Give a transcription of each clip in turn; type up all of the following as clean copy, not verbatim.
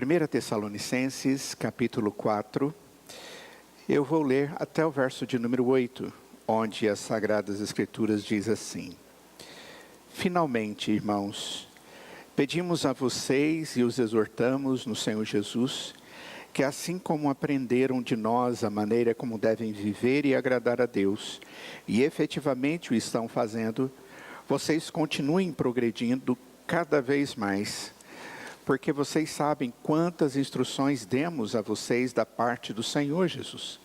1 Tessalonicenses, capítulo 4, eu vou ler até o verso de número 8, onde as Sagradas Escrituras diz assim: Finalmente, irmãos, pedimos a vocês e os exortamos no Senhor Jesus, que assim como aprenderam de nós a maneira como devem viver e agradar a Deus, e efetivamente o estão fazendo, vocês continuem progredindo cada vez mais, porque vocês sabem quantas instruções demos a vocês da parte do Senhor Jesus.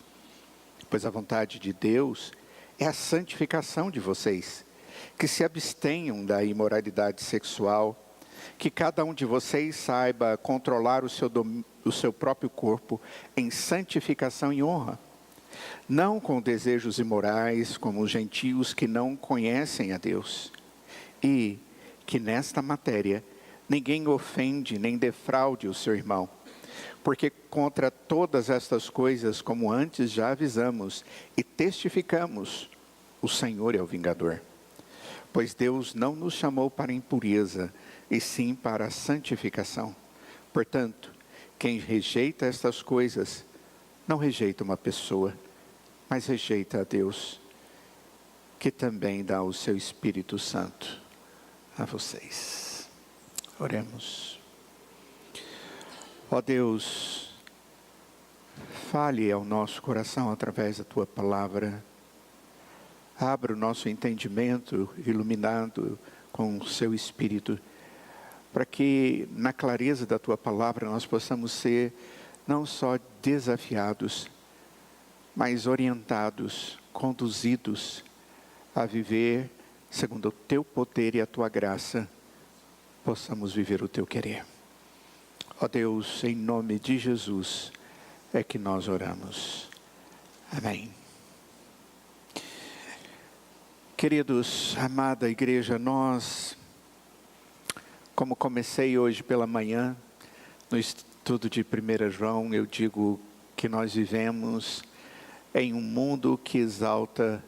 Pois a vontade de Deus é a santificação de vocês, que se abstenham da imoralidade sexual, que cada um de vocês saiba controlar o seu próprio corpo em santificação e honra, não com desejos imorais, como os gentios que não conhecem a Deus, e que nesta matéria ninguém ofende nem defraude o seu irmão, porque contra todas estas coisas, como antes já avisamos e testificamos, o Senhor é o vingador. Pois Deus não nos chamou para a impureza, e sim para a santificação. Portanto, quem rejeita estas coisas, não rejeita uma pessoa, mas rejeita a Deus, que também dá o seu Espírito Santo a vocês. Oremos. Ó Deus, fale ao nosso coração através da Tua palavra. Abra o nosso entendimento, iluminado com o Seu Espírito, para que na clareza da Tua palavra nós possamos ser não só desafiados, mas orientados, conduzidos a viver segundo o Teu poder e a Tua graça, possamos viver o Teu querer. Ó Deus, em nome de Jesus, é que nós oramos. Amém. Queridos, amada igreja, nós, como comecei hoje pela manhã, no estudo de 1 João, eu digo que nós vivemos em um mundo que exalta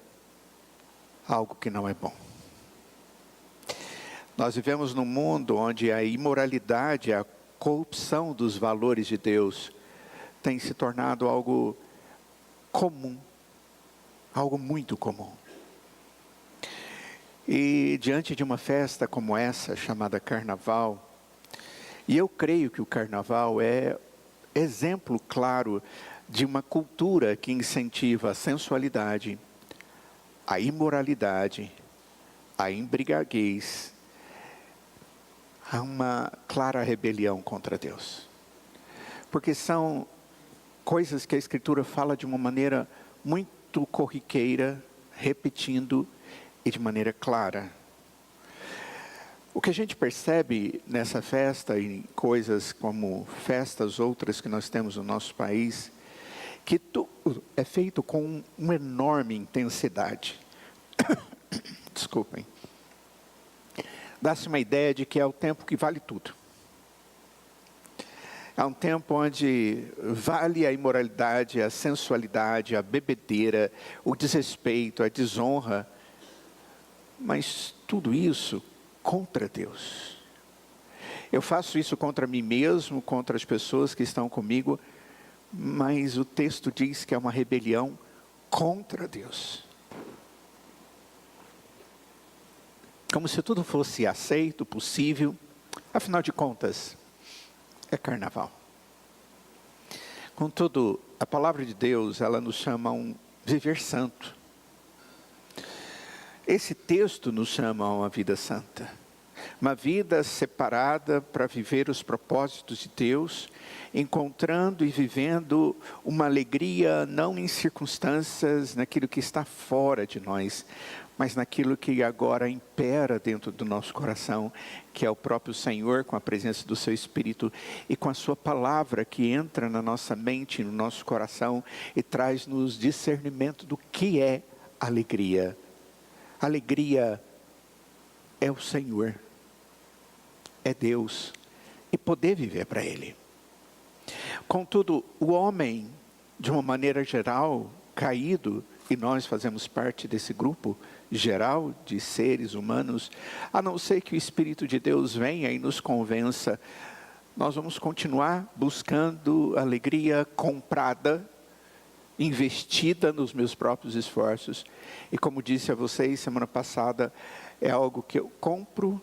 algo que não é bom. Nós vivemos num mundo onde a imoralidade, a corrupção dos valores de Deus tem se tornado algo comum, algo muito comum. E diante de uma festa como essa, chamada Carnaval, e eu creio que o Carnaval é exemplo claro de uma cultura que incentiva a sensualidade, a imoralidade, a embriaguez, há uma clara rebelião contra Deus. Porque são coisas que a Escritura fala de uma maneira muito corriqueira, repetindo e de maneira clara. O que a gente percebe nessa festa e coisas como festas outras que nós temos no nosso país, que tudo é feito com uma enorme intensidade. Desculpem. Dá-se uma ideia de que é o tempo que vale tudo. É um tempo onde vale a imoralidade, a sensualidade, a bebedeira, o desrespeito, a desonra. Mas tudo isso contra Deus. Eu faço isso contra mim mesmo, contra as pessoas que estão comigo, mas o texto diz que é uma rebelião contra Deus. Como se tudo fosse aceito, possível. Afinal de contas, é carnaval. Contudo, a palavra de Deus, ela nos chama a um viver santo. Esse texto nos chama a uma vida santa. Uma vida separada para viver os propósitos de Deus, encontrando e vivendo uma alegria não em circunstâncias, naquilo que está fora de nós, mas naquilo que agora impera dentro do nosso coração, que é o próprio Senhor, com a presença do seu Espírito e com a sua palavra que entra na nossa mente, no nosso coração e traz-nos discernimento do que é alegria. Alegria é o Senhor, é Deus, e poder viver para Ele. Contudo, o homem, de uma maneira geral, caído, e nós fazemos parte desse grupo geral de seres humanos, a não ser que o Espírito de Deus venha e nos convença nós vamos continuar buscando alegria comprada, investida nos meus próprios esforços. E como disse a vocês semana passada, é algo que eu compro,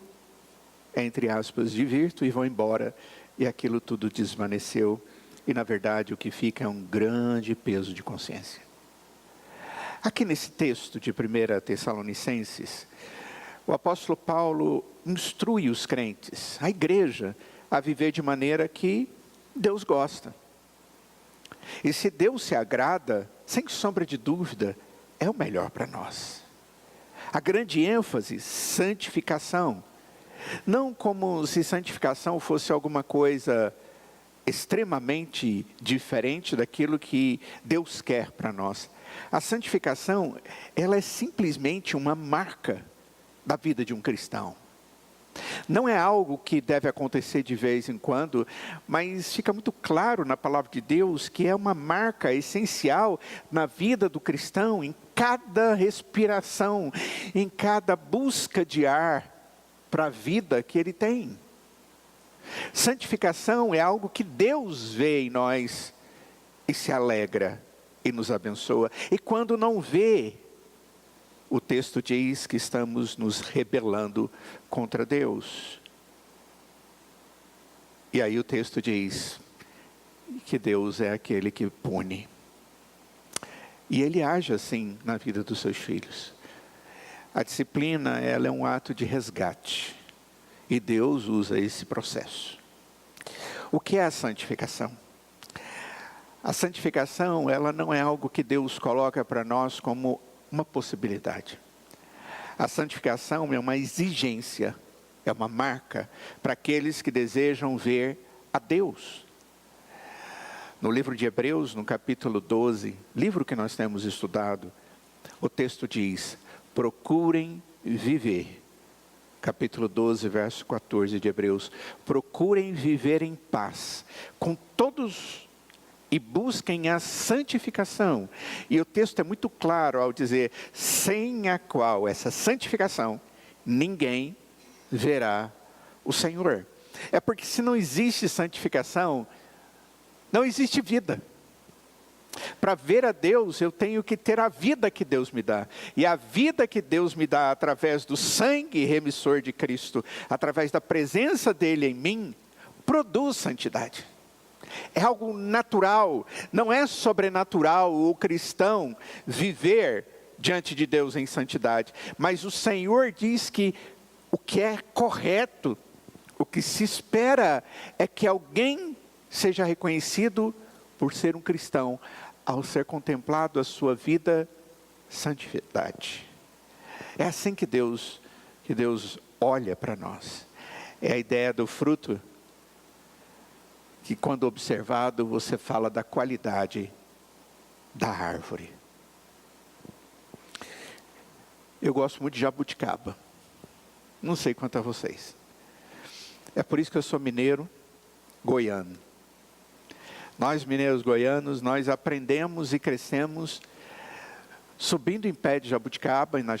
entre aspas, divirto e vou embora. E aquilo tudo desvaneceu. E na verdade o que fica é um grande peso de consciência. Aqui nesse texto de 1 Tessalonicenses, o apóstolo Paulo instrui os crentes, a igreja, a viver de maneira que Deus gosta. E se Deus se agrada, sem sombra de dúvida, é o melhor para nós. A grande ênfase, santificação. Não como se santificação fosse alguma coisa extremamente diferente daquilo que Deus quer para nós. A santificação, ela é simplesmente uma marca da vida de um cristão. Não é algo que deve acontecer de vez em quando, mas fica muito claro na palavra de Deus que é uma marca essencial na vida do cristão, em cada respiração, em cada busca de ar para a vida que ele tem. Santificação é algo que Deus vê em nós e se alegra e nos abençoa. E quando não vê, o texto diz que estamos nos rebelando contra Deus. E aí o texto diz que Deus é aquele que pune. E Ele age assim na vida dos seus filhos. A disciplina, ela é um ato de resgate. E Deus usa esse processo. O que é a santificação? A santificação, ela não é algo que Deus coloca para nós como uma possibilidade. A santificação é uma exigência, é uma marca para aqueles que desejam ver a Deus. No livro de Hebreus, no capítulo 12, livro que nós temos estudado, o texto diz: procurem viver. Capítulo 12, verso 14 de Hebreus. Procurem viver em paz com todos e busquem a santificação. E o texto é muito claro ao dizer: sem a qual, essa santificação, ninguém verá o Senhor. É porque se não existe santificação, não existe vida. Para ver a Deus, eu tenho que ter a vida que Deus me dá. E a vida que Deus me dá através do sangue remissor de Cristo, através da presença dEle em mim, produz santidade. É algo natural, não é sobrenatural o cristão viver diante de Deus em santidade. Mas o Senhor diz que o que é correto, o que se espera é que alguém seja reconhecido por ser um cristão, ao ser contemplado a sua vida santidade. É assim que Deus olha para nós. É a ideia do fruto, que quando observado, você fala da qualidade da árvore. Eu gosto muito de jabuticaba. Não sei quanto a vocês. É por isso que eu sou mineiro, goiano. Nós mineiros goianos, nós aprendemos e crescemos subindo em pé de jabuticaba, na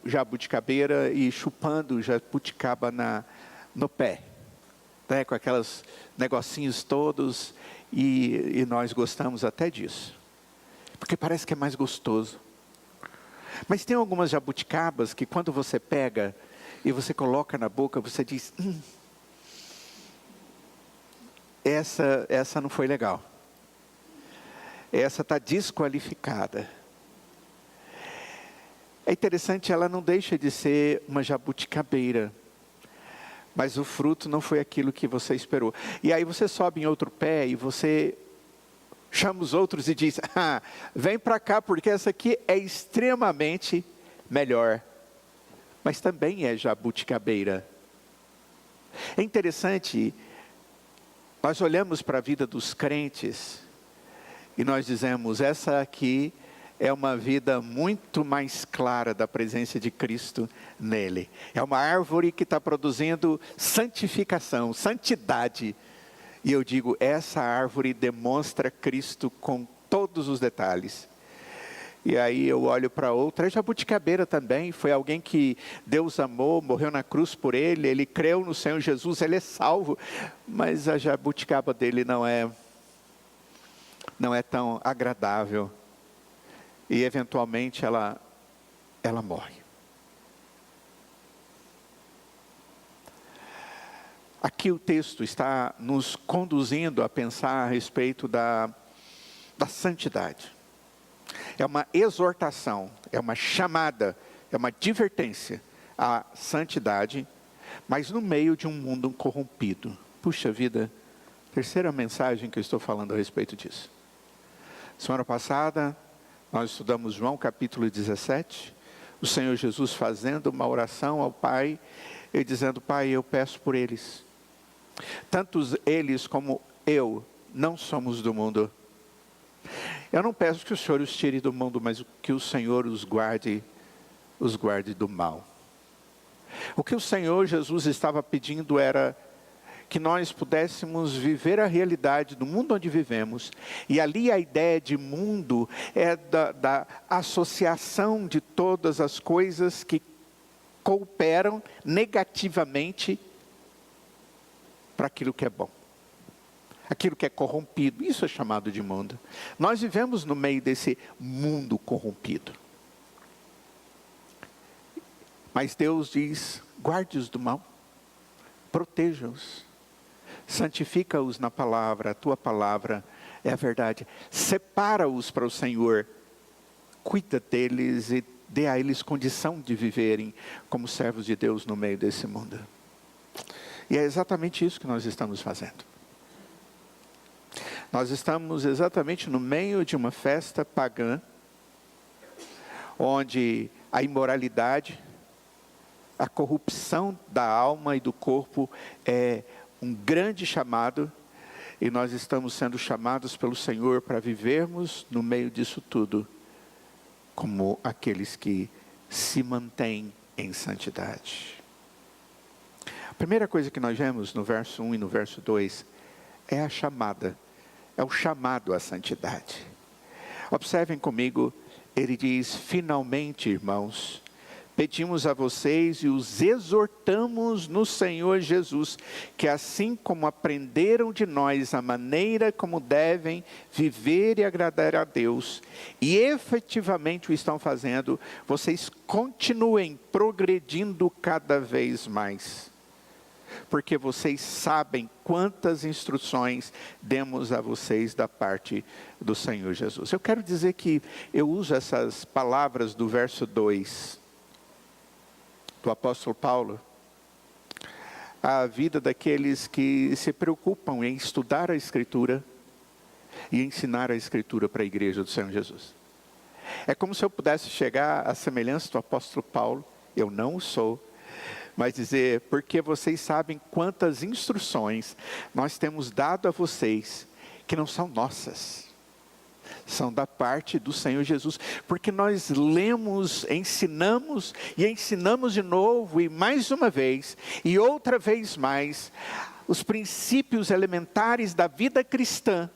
jabuticabeira e chupando jabuticaba no pé. Né, com aqueles negocinhos todos, e nós gostamos até disso. Porque parece que é mais gostoso. Mas tem algumas jabuticabas que quando você pega e você coloca na boca, você diz: essa não foi legal. Essa está desqualificada. É interessante, ela não deixa de ser uma jabuticabeira. Mas o fruto não foi aquilo que você esperou. E aí você sobe em outro pé e você chama os outros e diz: vem para cá porque essa aqui é extremamente melhor. Mas também é jabuticabeira. É interessante, nós olhamos para a vida dos crentes e nós dizemos: essa aqui é uma vida muito mais clara da presença de Cristo nele. É uma árvore que está produzindo santificação, santidade. E eu digo, essa árvore demonstra Cristo com todos os detalhes. E aí eu olho para outra, a jabuticabeira também, foi alguém que Deus amou, morreu na cruz por ele, ele creu no Senhor Jesus, ele é salvo, mas a jabuticaba dele não é tão agradável, e eventualmente ela morre. Aqui o texto está nos conduzindo a pensar a respeito da santidade. É uma exortação, é uma chamada, é uma advertência à santidade, mas no meio de um mundo corrompido. Puxa vida, terceira mensagem que eu estou falando a respeito disso. Semana passada, nós estudamos João capítulo 17, o Senhor Jesus fazendo uma oração ao Pai, e dizendo: Pai, eu peço por eles. Tantos eles como eu não somos do mundo. Eu não peço que o Senhor os tire do mundo, mas que o Senhor os guarde do mal. O que o Senhor Jesus estava pedindo era que nós pudéssemos viver a realidade do mundo onde vivemos. E ali a ideia de mundo é da associação de todas as coisas que cooperam negativamente para aquilo que é bom, aquilo que é corrompido. Isso é chamado de mundo. Nós vivemos no meio desse mundo corrompido. Mas Deus diz: guarde-os do mal, proteja-os, santifica-os na palavra, a tua palavra é a verdade. Separa-os para o Senhor, cuida deles e dê a eles condição de viverem como servos de Deus no meio desse mundo. E é exatamente isso que nós estamos fazendo. Nós estamos exatamente no meio de uma festa pagã, onde a imoralidade, a corrupção da alma e do corpo é um grande chamado, e nós estamos sendo chamados pelo Senhor para vivermos no meio disso tudo, como aqueles que se mantêm em santidade. A primeira coisa que nós vemos no verso 1 e no verso 2 é a chamada, é o chamado à santidade. Observem comigo, ele diz: finalmente, irmãos, pedimos a vocês e os exortamos no Senhor Jesus, que assim como aprenderam de nós a maneira como devem viver e agradar a Deus, e efetivamente o estão fazendo, vocês continuem progredindo cada vez mais. Porque vocês sabem quantas instruções demos a vocês da parte do Senhor Jesus. Eu quero dizer que eu uso essas palavras do verso 2 do apóstolo Paulo, a vida daqueles que se preocupam em estudar a Escritura e ensinar a Escritura para a igreja do Senhor Jesus. É como se eu pudesse chegar à semelhança do apóstolo Paulo, eu não o sou, mas dizer: porque vocês sabem quantas instruções nós temos dado a vocês, que não são nossas, são da parte do Senhor Jesus, porque nós lemos, ensinamos e ensinamos de novo, e mais uma vez, e outra vez mais, os princípios elementares da vida cristã.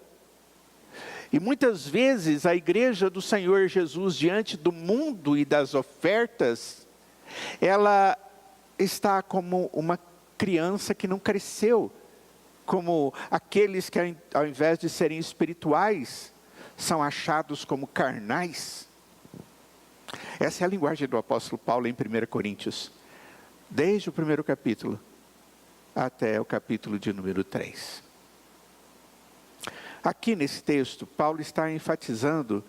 E muitas vezes a igreja do Senhor Jesus, diante do mundo e das ofertas, ela está como uma criança que não cresceu, como aqueles que ao invés de serem espirituais, são achados como carnais. Essa é a linguagem do apóstolo Paulo em 1 Coríntios, desde o primeiro capítulo até o capítulo de número 3. Aqui nesse texto, Paulo está enfatizando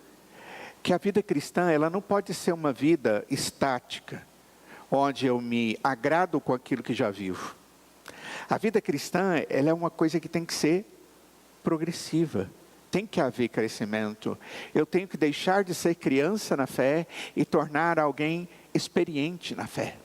que a vida cristã, ela não pode ser uma vida estática, onde eu me agrado com aquilo que já vivo. A vida cristã, ela é uma coisa que tem que ser progressiva. Tem que haver crescimento. Eu tenho que deixar de ser criança na fé e tornar alguém experiente na fé.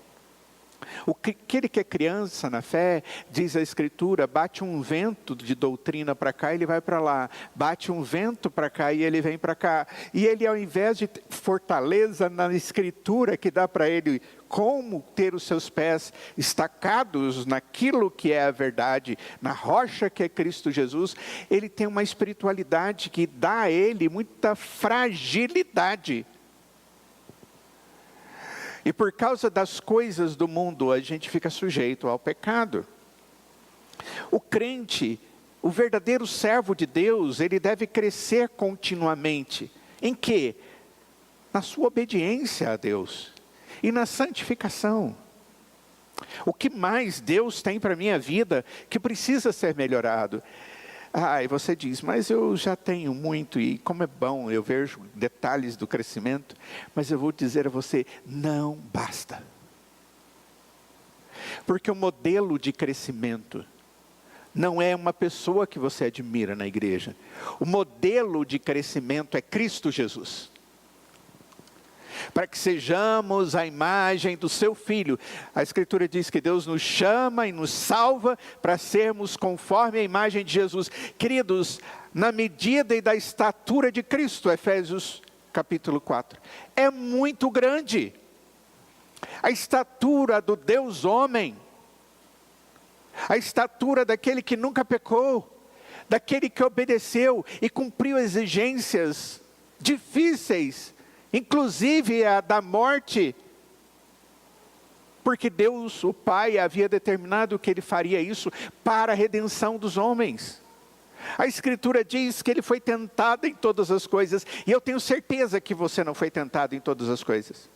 Aquele que é criança na fé, diz a Escritura, bate um vento de doutrina para cá, ele vai para lá. Bate um vento para cá e ele vem para cá. E ele, ao invés de fortaleza na Escritura que dá para ele como ter os seus pés estacados naquilo que é a verdade, na rocha que é Cristo Jesus, ele tem uma espiritualidade que dá a ele muita fragilidade. E por causa das coisas do mundo, a gente fica sujeito ao pecado. O crente, o verdadeiro servo de Deus, ele deve crescer continuamente. Em quê? Na sua obediência a Deus e na santificação. O que mais Deus tem para a minha vida que precisa ser melhorado? E você diz, mas eu já tenho muito, e como é bom, eu vejo detalhes do crescimento, mas eu vou dizer a você, não basta. Porque o modelo de crescimento não é uma pessoa que você admira na igreja. O modelo de crescimento é Cristo Jesus. Para que sejamos a imagem do seu Filho. A Escritura diz que Deus nos chama e nos salva para sermos conforme a imagem de Jesus. Queridos, na medida e da estatura de Cristo, Efésios capítulo 4, é muito grande. A estatura do Deus homem, a estatura daquele que nunca pecou, daquele que obedeceu e cumpriu exigências difíceis, inclusive a da morte, porque Deus, o Pai, havia determinado que Ele faria isso para a redenção dos homens. A Escritura diz que Ele foi tentado em todas as coisas, e eu tenho certeza que você não foi tentado em todas as coisas.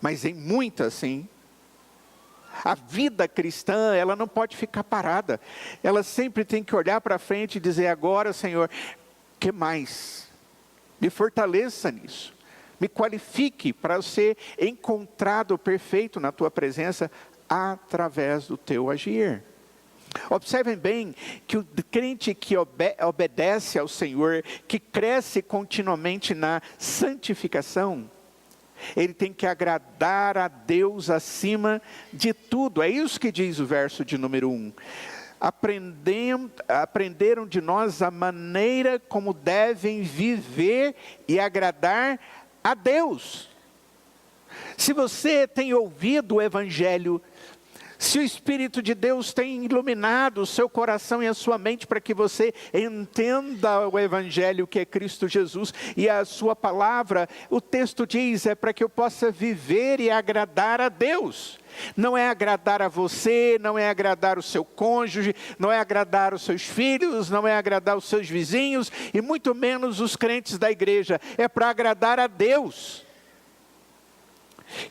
Mas em muitas, sim. A vida cristã, ela não pode ficar parada. Ela sempre tem que olhar para frente e dizer, agora, Senhor, o que mais? Me fortaleça nisso. Me qualifique para ser encontrado perfeito na Tua presença através do Teu agir. Observem bem que o crente que obedece ao Senhor, que cresce continuamente na santificação, ele tem que agradar a Deus acima de tudo. É isso que diz o verso de número 1. Aprenderam de nós a maneira como devem viver e agradar a Deus. Se você tem ouvido o Evangelho, se o Espírito de Deus tem iluminado o seu coração e a sua mente para que você entenda o Evangelho que é Cristo Jesus e a sua palavra, o texto diz, é para que eu possa viver e agradar a Deus. Não é agradar a você, não é agradar o seu cônjuge, não é agradar os seus filhos, não é agradar os seus vizinhos e muito menos os crentes da igreja, é para agradar a Deus.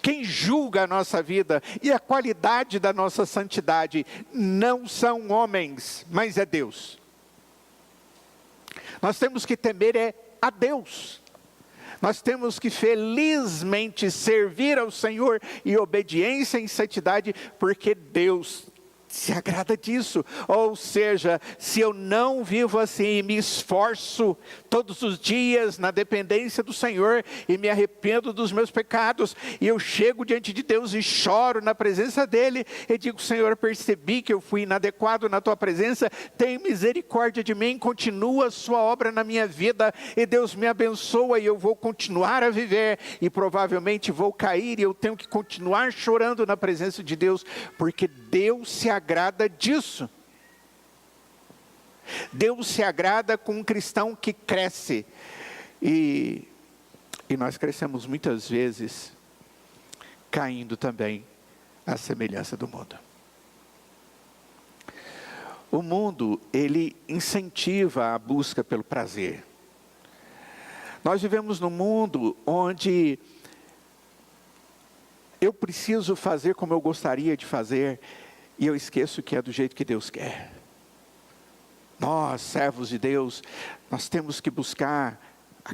Quem julga a nossa vida e a qualidade da nossa santidade não são homens, mas é Deus. Nós temos que temer a Deus. Nós temos que felizmente servir ao Senhor em obediência e em santidade, porque Deus se agrada disso. Ou seja, se eu não vivo assim, me esforço todos os dias na dependência do Senhor e me arrependo dos meus pecados, e eu chego diante de Deus e choro na presença dEle, e digo, Senhor, percebi que eu fui inadequado na Tua presença, tem misericórdia de mim, continua a Sua obra na minha vida, e Deus me abençoa, e eu vou continuar a viver, e provavelmente vou cair, e eu tenho que continuar chorando na presença de Deus, porque Deus se agrada disso. Deus se agrada com um cristão que cresce. E nós crescemos muitas vezes caindo também à semelhança do mundo. O mundo, ele incentiva a busca pelo prazer. Nós vivemos num mundo onde eu preciso fazer como eu gostaria de fazer, e eu esqueço que é do jeito que Deus quer. Nós, servos de Deus, nós temos que buscar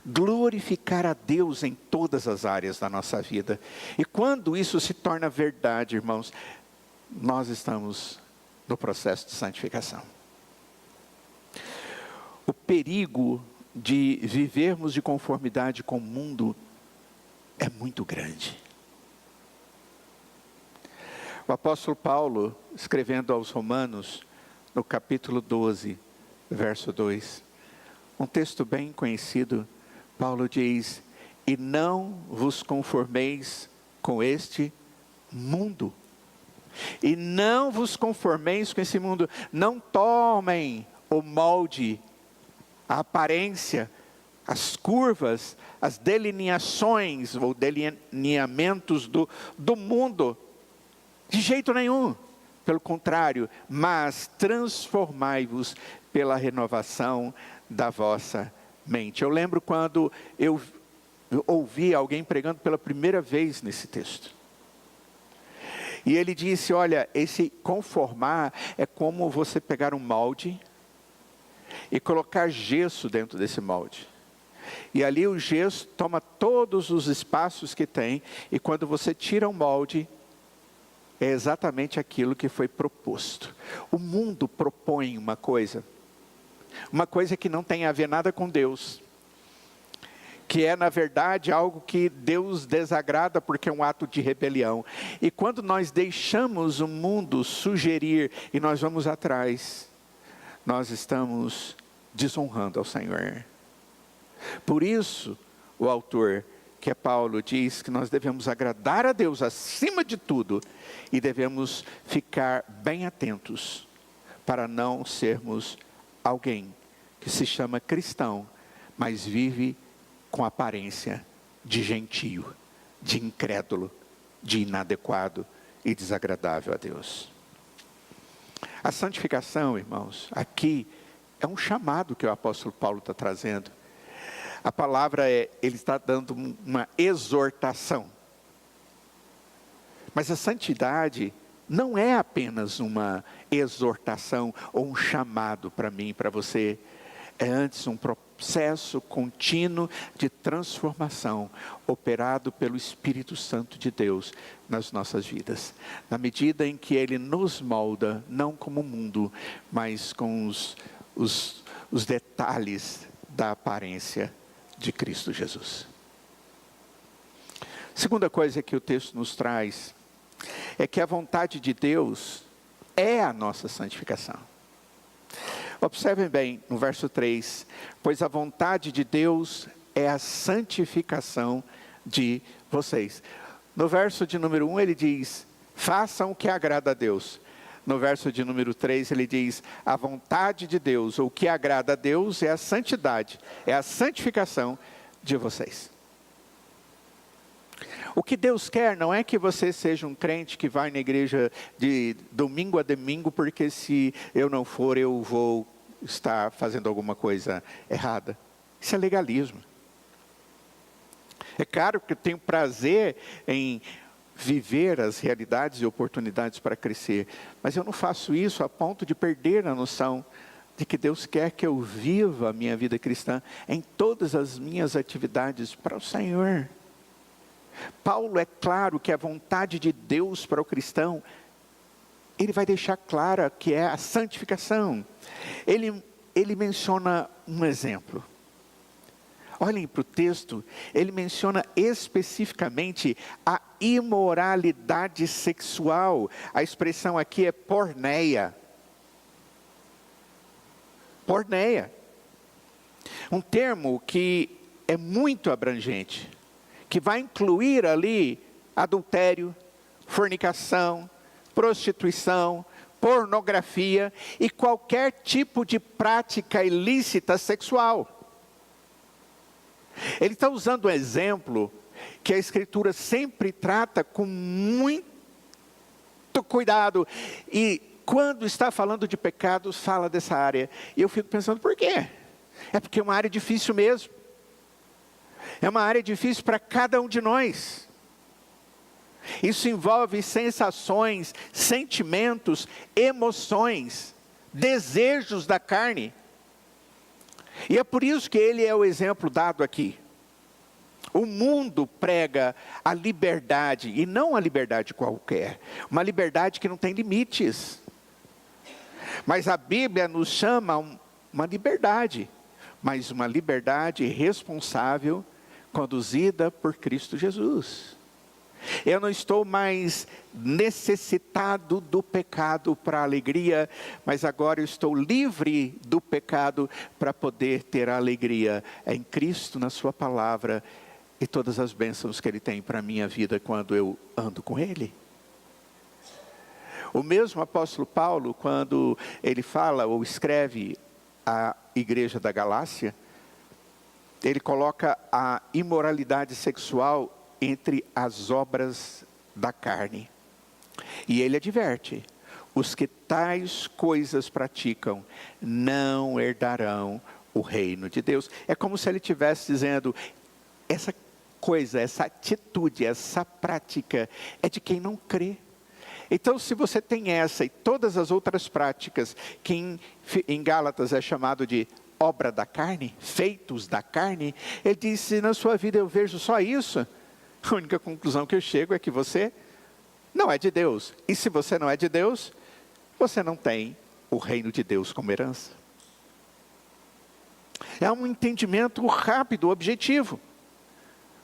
glorificar a Deus em todas as áreas da nossa vida. E quando isso se torna verdade, irmãos, nós estamos no processo de santificação. O perigo de vivermos de conformidade com o mundo é muito grande. O apóstolo Paulo, escrevendo aos Romanos, no capítulo 12, verso 2, um texto bem conhecido, Paulo diz, e não vos conformeis com este mundo. E não vos conformeis com esse mundo, não tomem o molde, a aparência as curvas, as delineações ou delineamentos do mundo. De jeito nenhum. Pelo contrário, mas transformai-vos pela renovação da vossa mente. Eu lembro quando eu ouvi alguém pregando pela primeira vez nesse texto. E ele disse, olha, esse conformar é como você pegar um molde e colocar gesso dentro desse molde. E ali o gesso toma todos os espaços que tem, e quando você tira o molde, é exatamente aquilo que foi proposto. O mundo propõe uma coisa que não tem a ver nada com Deus, que é na verdade algo que Deus desagrada porque é um ato de rebelião. E quando nós deixamos o mundo sugerir e nós vamos atrás, nós estamos desonrando ao Senhor. Por isso, o autor, que é Paulo, diz que nós devemos agradar a Deus acima de tudo e devemos ficar bem atentos para não sermos alguém que se chama cristão, mas vive com aparência de gentio, de incrédulo, de inadequado e desagradável a Deus. A santificação, irmãos, aqui é um chamado que o apóstolo Paulo está trazendo. A palavra ele está dando uma exortação. Mas a santidade não é apenas uma exortação ou um chamado para mim, para você. É antes um processo contínuo de transformação, operado pelo Espírito Santo de Deus nas nossas vidas. Na medida em que Ele nos molda, não como o mundo, mas com os detalhes da aparência de Cristo Jesus. Segunda coisa que o texto nos traz, é que a vontade de Deus é a nossa santificação. Observem bem no verso 3, pois a vontade de Deus é a santificação de vocês. No verso de número 1 ele diz, façam o que agrada a Deus. No verso de número 3 ele diz, a vontade de Deus, ou o que agrada a Deus é a santidade, é a santificação de vocês. O que Deus quer não é que você seja um crente que vai na igreja de domingo a domingo, porque se eu não for eu vou estar fazendo alguma coisa errada. Isso é legalismo. É claro que eu tenho prazer em viver as realidades e oportunidades para crescer, mas eu não faço isso a ponto de perder a noção de que Deus quer que eu viva a minha vida cristã em todas as minhas atividades para o Senhor. Paulo é claro que a vontade de Deus para o cristão, ele vai deixar clara que é a santificação. Ele menciona um exemplo. Olhem para o texto, ele menciona especificamente a imoralidade sexual. A expressão aqui é porneia. Porneia. Um termo que é muito abrangente, que vai incluir ali adultério, fornicação, prostituição, pornografia e qualquer tipo de prática ilícita sexual. Ele está usando um exemplo que a Escritura sempre trata com muito cuidado. E quando está falando de pecados, fala dessa área. E eu fico pensando, por quê? É porque é uma área difícil mesmo. É uma área difícil para cada um de nós. Isso envolve sensações, sentimentos, emoções, desejos da carne. E é por isso que ele é o exemplo dado aqui. O mundo prega a liberdade, e não a liberdade qualquer, uma liberdade que não tem limites. Mas a Bíblia nos chama uma liberdade, mas uma liberdade responsável, conduzida por Cristo Jesus. Eu não estou mais necessitado do pecado para alegria, mas agora eu estou livre do pecado para poder ter a alegria em Cristo, na sua palavra, e todas as bênçãos que Ele tem para a minha vida quando eu ando com Ele. O mesmo apóstolo Paulo, quando ele fala ou escreve à igreja da Galácia, ele coloca a imoralidade sexual entre as obras da carne. E ele adverte: os que tais coisas praticam não herdarão o reino de Deus. É como se ele estivesse dizendo: essa coisa, essa atitude, essa prática é de quem não crê. Então, se você tem essa e todas as outras práticas, que em Gálatas é chamado de obra da carne, feitos da carne, ele disse: na sua vida eu vejo só isso, a única conclusão que eu chego é que você não é de Deus. E se você não é de Deus, você não tem o reino de Deus como herança. É um entendimento rápido, objetivo.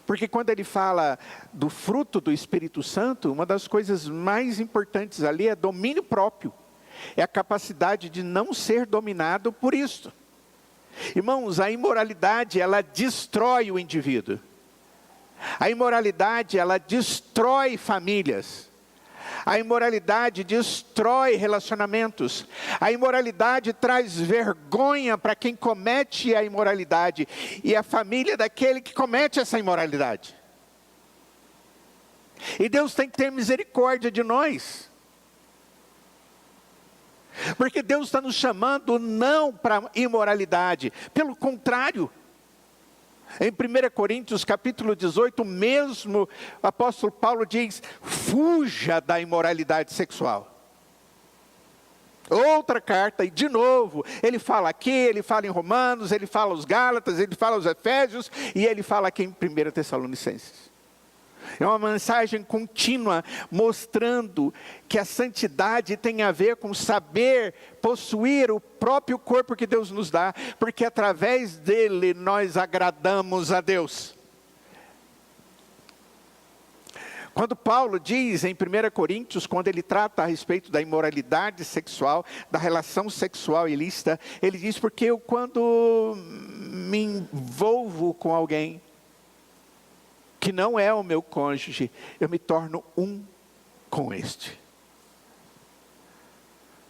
Porque quando ele fala do fruto do Espírito Santo, uma das coisas mais importantes ali é domínio próprio. É a capacidade de não ser dominado por isto. Irmãos, a imoralidade, ela destrói o indivíduo. A imoralidade, ela destrói famílias. A imoralidade destrói relacionamentos. A imoralidade traz vergonha para quem comete a imoralidade e a família daquele que comete essa imoralidade. E Deus tem que ter misericórdia de nós. Porque Deus está nos chamando não para imoralidade. Pelo contrário. Em 1 Coríntios capítulo 18, mesmo o apóstolo Paulo diz: fuja da imoralidade sexual. Outra carta, e de novo, ele fala aqui, ele fala em Romanos, ele fala aos Gálatas, ele fala aos Efésios, e ele fala aqui em 1 Tessalonicenses. É uma mensagem contínua, mostrando que a santidade tem a ver com saber possuir o próprio corpo que Deus nos dá, porque através dele nós agradamos a Deus. Quando Paulo diz em 1 Coríntios, quando ele trata a respeito da imoralidade sexual, da relação sexual ilícita, ele diz: porque eu, quando me envolvo com alguém que não é o meu cônjuge, eu me torno um com este.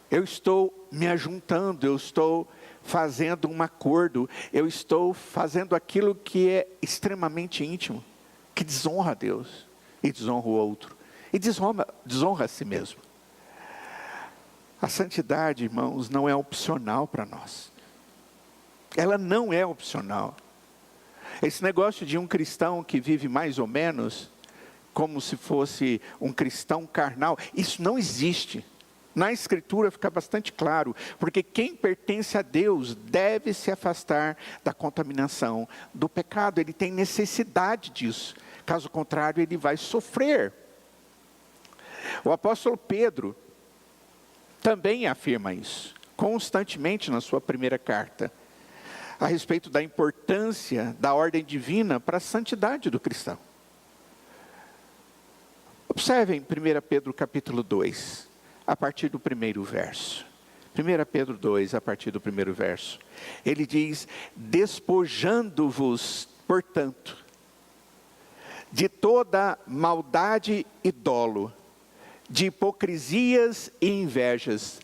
Eu estou me ajuntando, eu estou fazendo um acordo, eu estou fazendo aquilo que é extremamente íntimo, que desonra a Deus, e desonra o outro, e desonra a si mesmo. A santidade, irmãos, não é opcional para nós. Ela não é opcional. Esse negócio de um cristão que vive mais ou menos, como se fosse um cristão carnal, isso não existe. Na Escritura fica bastante claro, porque quem pertence a Deus deve se afastar da contaminação do pecado, ele tem necessidade disso, caso contrário ele vai sofrer. O apóstolo Pedro também afirma isso, constantemente na sua primeira carta, a respeito da importância da ordem divina para a santidade do cristão. Observem 1 Pedro capítulo 2, a partir do primeiro verso. 1 Pedro 2, a partir do primeiro verso. Ele diz: despojando-vos, portanto, de toda maldade e dolo, de hipocrisias e invejas,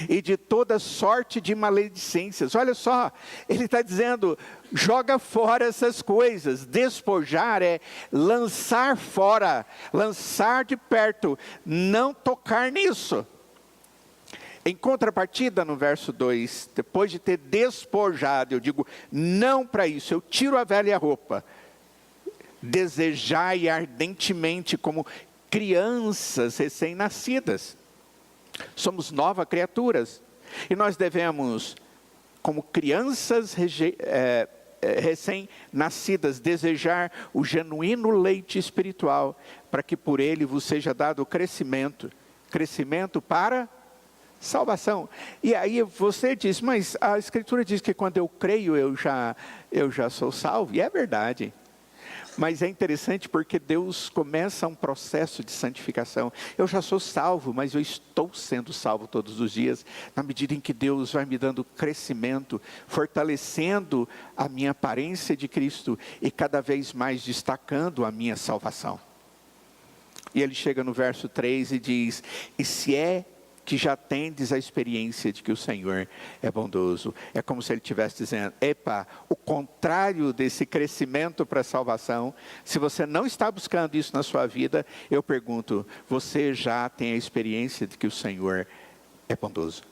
e de toda sorte de maledicências. Olha só, ele está dizendo: joga fora essas coisas. Despojar é lançar fora, lançar de perto, não tocar nisso. Em contrapartida, no verso 2, depois de ter despojado, eu digo não para isso, eu tiro a velha roupa. Desejai ardentemente como crianças recém-nascidas. Somos novas criaturas, e nós devemos, como crianças recém-nascidas, desejar o genuíno leite espiritual, para que por ele vos seja dado crescimento para salvação. E aí você diz: mas a Escritura diz que quando eu creio eu já sou salvo, e é verdade. Mas é interessante porque Deus começa um processo de santificação. Eu já sou salvo, mas eu estou sendo salvo todos os dias, na medida em que Deus vai me dando crescimento, fortalecendo a minha aparência de Cristo e cada vez mais destacando a minha salvação. E ele chega no verso 3 e diz: e se é que já tendes a experiência de que o Senhor é bondoso. É como se ele estivesse dizendo, epa, o contrário desse crescimento para a salvação, se você não está buscando isso na sua vida, eu pergunto, você já tem a experiência de que o Senhor é bondoso?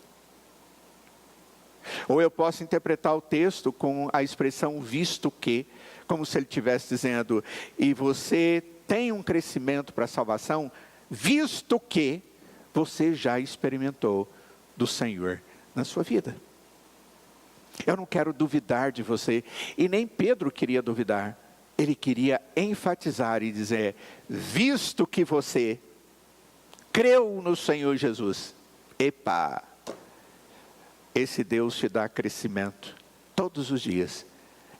Ou eu posso interpretar o texto com a expressão visto que, como se ele estivesse dizendo, e você tem um crescimento para a salvação, visto que você já experimentou do Senhor na sua vida. Eu não quero duvidar de você, e nem Pedro queria duvidar. Ele queria enfatizar e dizer, visto que você creu no Senhor Jesus, epa, esse Deus te dá crescimento todos os dias,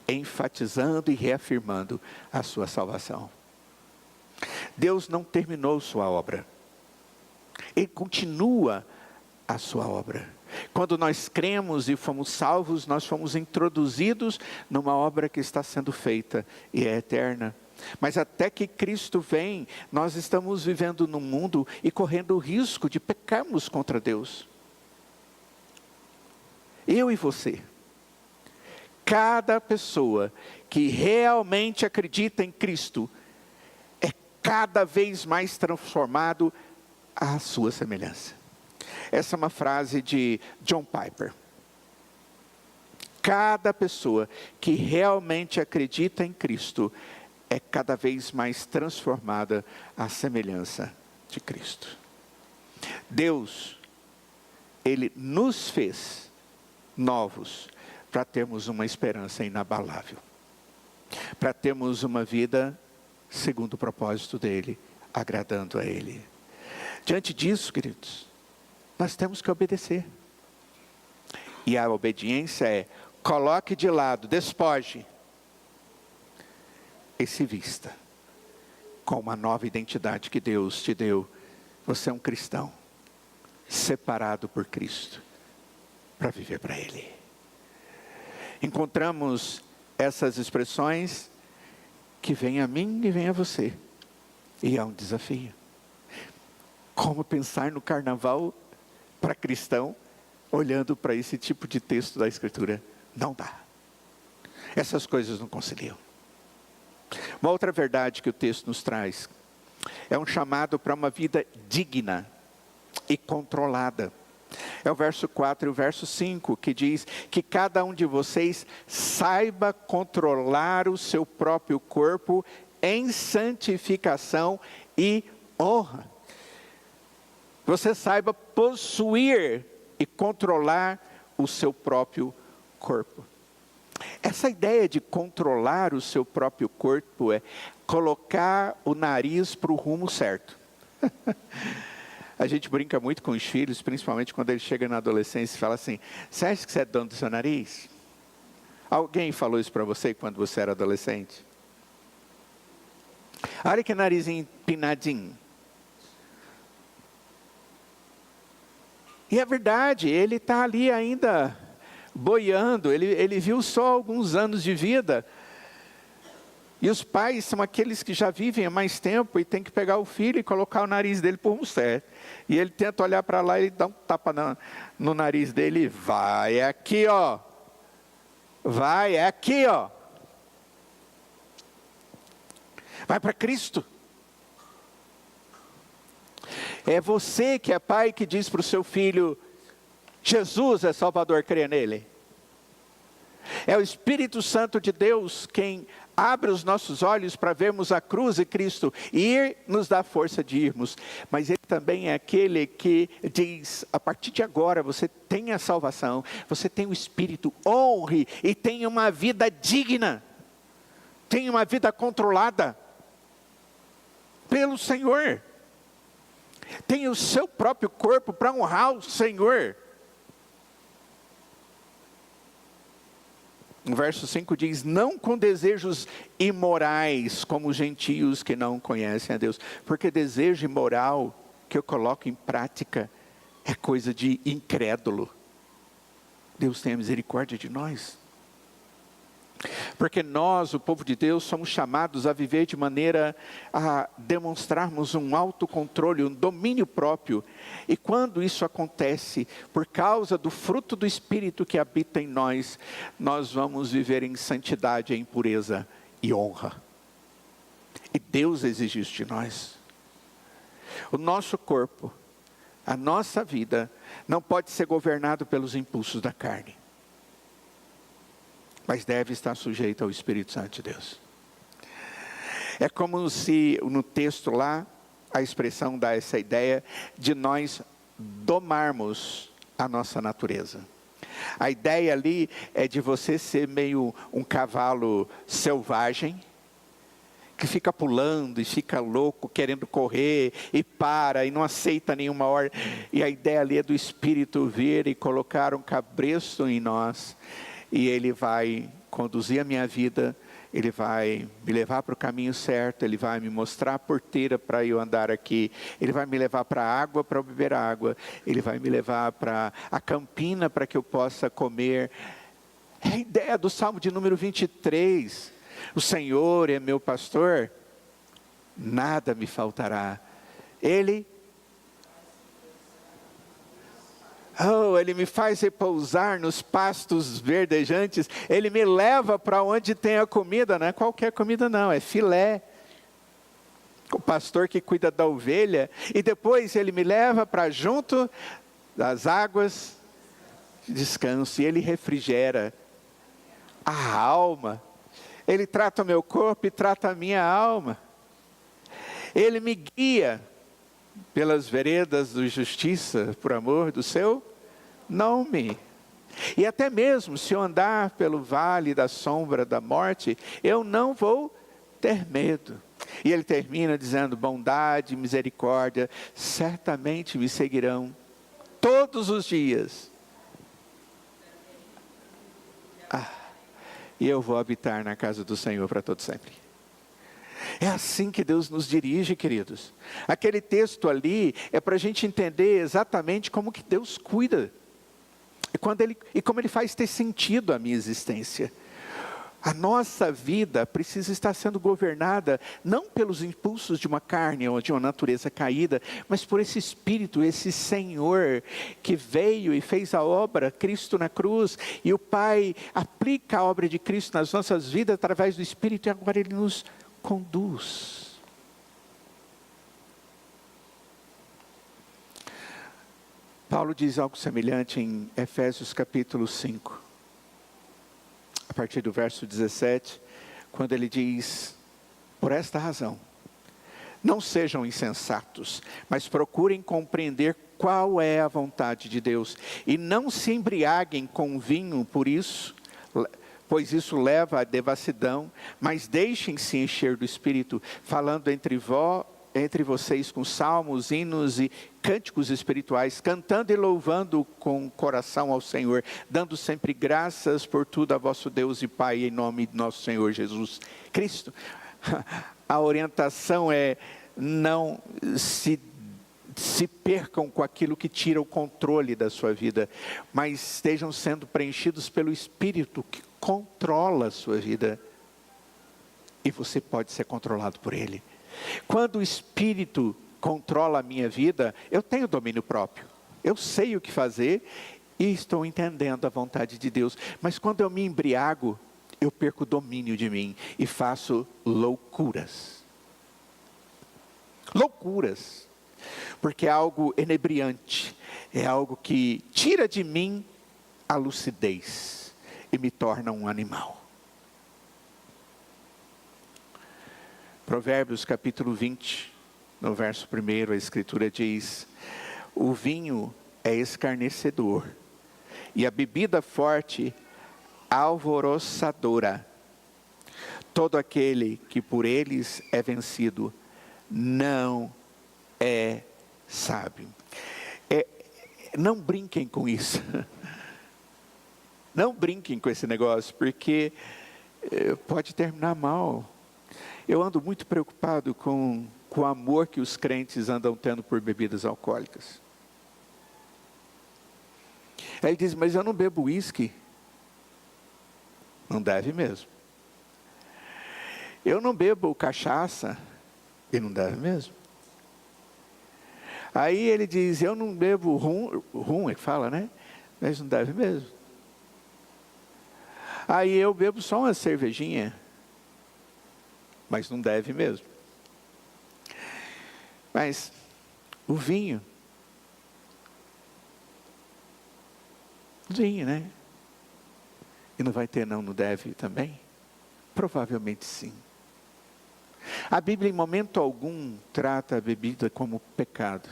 enfatizando e reafirmando a sua salvação. Deus não terminou sua obra. Ele continua a sua obra. Quando nós cremos e fomos salvos, nós fomos introduzidos numa obra que está sendo feita e é eterna. Mas até que Cristo vem, nós estamos vivendo no mundo e correndo o risco de pecarmos contra Deus. Eu e você. Cada pessoa que realmente acredita em Cristo é cada vez mais transformado à sua semelhança. Essa é uma frase de John Piper. Cada pessoa que realmente acredita em Cristo é cada vez mais transformada à semelhança de Cristo. Deus, Ele nos fez novos para termos uma esperança inabalável. Para termos uma vida segundo o propósito dEle, agradando a Ele. Diante disso, queridos, nós temos que obedecer. E a obediência é, coloque de lado, despoje, e se vista com uma nova identidade que Deus te deu. Você é um cristão, separado por Cristo, para viver para Ele. Encontramos essas expressões que vêm a mim e vêm a você. E é um desafio. Como pensar no carnaval para cristão, olhando para esse tipo de texto da Escritura? Não dá. Essas coisas não conciliam. Uma outra verdade que o texto nos traz, é um chamado para uma vida digna e controlada. É o verso 4 e o verso 5, que diz que cada um de vocês saiba controlar o seu próprio corpo em santificação e honra. Você saiba possuir e controlar o seu próprio corpo. Essa ideia de controlar o seu próprio corpo é colocar o nariz para o rumo certo. A gente brinca muito com os filhos, principalmente quando eles chegam na adolescência e fala assim, você acha que você é dono do seu nariz? Alguém falou isso para você quando você era adolescente? Olha que narizinho empinadinho. E é verdade, ele está ali ainda boiando, ele viu só alguns anos de vida. E os pais são aqueles que já vivem há mais tempo e tem que pegar o filho e colocar o nariz dele por um certo. E ele tenta olhar para lá e ele dá um tapa no nariz dele e vai, é aqui ó. Vai, é aqui ó. Vai para Cristo. É você que é pai que diz para o seu filho, Jesus é Salvador, creia nele. É o Espírito Santo de Deus quem abre os nossos olhos para vermos a cruz e Cristo e nos dá força de irmos. Mas Ele também é aquele que diz, a partir de agora você tem a salvação, você tem o Espírito, honre e tenha uma vida digna, tenha uma vida controlada pelo Senhor. Tenha o seu próprio corpo para honrar o Senhor. O verso 5 diz, não com desejos imorais, como os gentios que não conhecem a Deus. Porque desejo imoral que eu coloco em prática é coisa de incrédulo. Deus tenha misericórdia de nós. Porque nós, o povo de Deus, somos chamados a viver de maneira a demonstrarmos um autocontrole, um domínio próprio. E quando isso acontece, por causa do fruto do Espírito que habita em nós, nós vamos viver em santidade, em pureza e honra. E Deus exige isso de nós. O nosso corpo, a nossa vida, não pode ser governado pelos impulsos da carne, mas deve estar sujeito ao Espírito Santo de Deus. É como se no texto lá, a expressão dá essa ideia de nós domarmos a nossa natureza. A ideia ali é de você ser meio um cavalo selvagem, que fica pulando e fica louco, querendo correr, e para, e não aceita nenhuma ordem. E a ideia ali é do Espírito vir e colocar um cabresto em nós, e Ele vai conduzir a minha vida, Ele vai me levar para o caminho certo, Ele vai me mostrar a porteira para eu andar aqui, Ele vai me levar para a água para eu beber água, Ele vai me levar para a campina para que eu possa comer. É a ideia do Salmo de número 23. O Senhor é meu pastor, nada me faltará. Ele me faz repousar nos pastos verdejantes. Ele me leva para onde tem a comida, não é qualquer comida não, é filé. O pastor que cuida da ovelha, e depois ele me leva para junto das águas de descanso, e ele refrigera a alma. Ele trata o meu corpo e trata a minha alma. Ele me guia pelas veredas de justiça, por amor do seu nome. E até mesmo se eu andar pelo vale da sombra da morte, eu não vou ter medo. E ele termina dizendo: bondade e misericórdia certamente me seguirão todos os dias. E eu vou habitar na casa do Senhor para todo sempre. É assim que Deus nos dirige, queridos. Aquele texto ali é para a gente entender exatamente como que Deus cuida. E como Ele faz ter sentido a minha existência. A nossa vida precisa estar sendo governada não pelos impulsos de uma carne ou de uma natureza caída, mas por esse Espírito, esse Senhor que veio e fez a obra, Cristo na cruz, e o Pai aplica a obra de Cristo nas nossas vidas através do Espírito, e agora Ele nos conduz. Paulo diz algo semelhante em Efésios capítulo 5. A partir do verso 17, quando ele diz: por esta razão, não sejam insensatos, mas procurem compreender qual é a vontade de Deus, e não se embriaguem com vinho, pois isso leva à devassidão, mas deixem-se encher do Espírito, falando entre vocês com salmos, hinos e cânticos espirituais, cantando e louvando com o coração ao Senhor, dando sempre graças por tudo a vosso Deus e Pai, em nome de nosso Senhor Jesus Cristo. A orientação é: não se percam com aquilo que tira o controle da sua vida, mas estejam sendo preenchidos pelo Espírito que controla a sua vida, e você pode ser controlado por Ele. Quando o Espírito controla a minha vida, eu tenho domínio próprio. Eu sei o que fazer e estou entendendo a vontade de Deus. Mas quando eu me embriago, eu perco o domínio de mim e faço loucuras. Loucuras. Porque é algo enebriante. É algo que tira de mim a lucidez e me torna um animal. Provérbios capítulo 20, no verso 1, a Escritura diz: o vinho é escarnecedor, e a bebida forte alvoroçadora. Todo aquele que por eles é vencido, não é sábio. Não brinquem com isso. Não brinquem com esse negócio, porque pode terminar mal. Eu ando muito preocupado com o amor que os crentes andam tendo por bebidas alcoólicas. Aí ele diz: mas eu não bebo uísque. Não deve mesmo. Eu não bebo cachaça, e não deve mesmo. Aí ele diz, eu não bebo rum é que fala, né? Mas não deve mesmo. Aí eu bebo só uma cervejinha, mas não deve mesmo. Mas o vinho, né? E não vai ter não deve também? Provavelmente sim. A Bíblia em momento algum trata a bebida como pecado.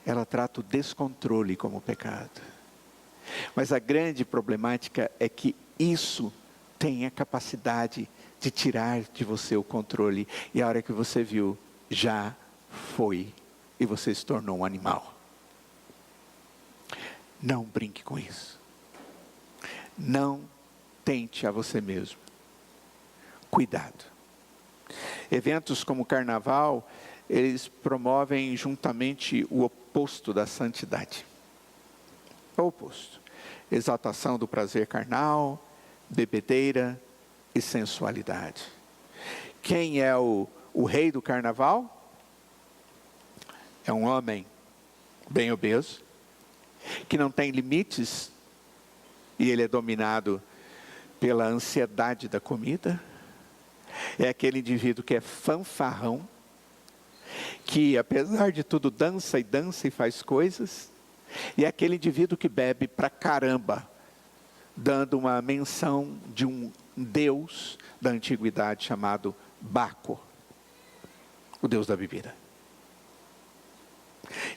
Ela trata o descontrole como pecado. Mas a grande problemática é que isso tem a capacidade de tirar de você o controle. E a hora que você viu, já foi. E você se tornou um animal. Não brinque com isso. Não tente a você mesmo. Cuidado. Eventos como o carnaval, eles promovem juntamente o oposto da santidade. O oposto. Exaltação do prazer carnal, bebedeira e sensualidade. Quem é o rei do carnaval? É um homem bem obeso, que não tem limites, e ele é dominado pela ansiedade da comida. É aquele indivíduo que é fanfarrão, que apesar de tudo dança e faz coisas. E é aquele indivíduo que bebe pra caramba, dando uma menção de um deus da antiguidade chamado Baco, o deus da bebida.